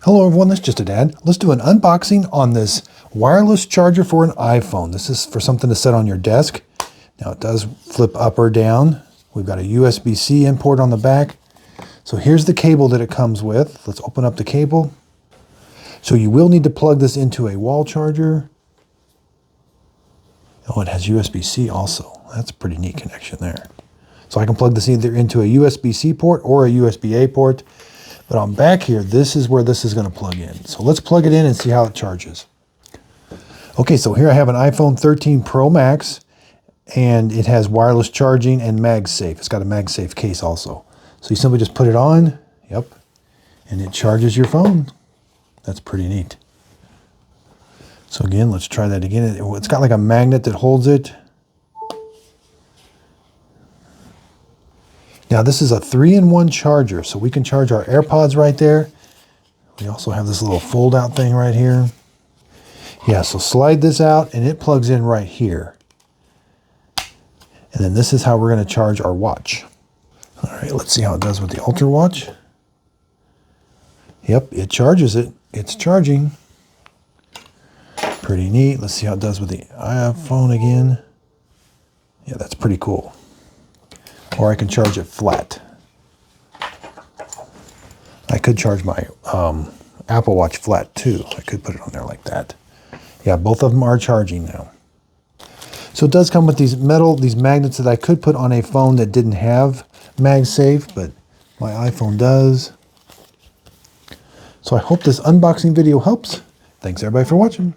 Hello everyone, this is Just a Dad. Let's do an unboxing on this wireless charger for an iPhone. This is for something to set on your desk. Now it does flip up or down. We've got a USB-C import on the back. So here's the cable that it comes with. Let's open up the cable. So you will need to plug this into a wall charger. Oh, it has USB-C also. That's a pretty neat connection there. So I can plug this either into a USB-C port or a USB-A port. But on back here, this is where this is going to plug in. So let's plug it in and see how it charges. Okay, so here I have an iPhone 13 Pro Max, and it has wireless charging and MagSafe. It's got a MagSafe case also. So you simply just put it on, yep, and it charges your phone. That's pretty neat. So again, let's try that again. It's got like a magnet that holds it. Now this is a 3-in-1 charger, so we can charge our AirPods right there. We also have this little fold-out thing right here. Yeah, so slide this out and it plugs in right here. And then this is how we're going to charge our watch. All right, let's see how it does with the Ultra Watch. Yep, it charges it. It's charging. Pretty neat. Let's see how it does with the iPhone again. Yeah, that's pretty cool. Or I can charge it flat. I could charge my Apple Watch flat too. I could put it on there like that. Yeah, both of them are charging now. So it does come with these magnets that I could put on a phone that didn't have MagSafe, but my iPhone does. So I hope this unboxing video helps. Thanks everybody for watching.